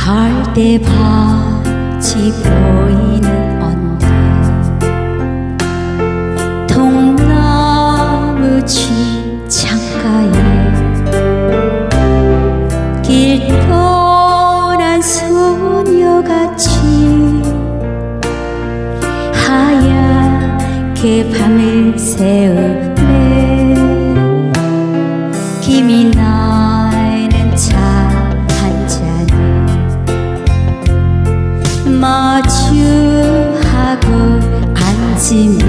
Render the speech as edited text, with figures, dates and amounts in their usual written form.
갈대밭이 보이는 언덕, 통나무 쥐창가에 길 떠난 소녀같이 하얗게 밤을 새우네. 김이 나는 차 한 잔 마주하고 앉으면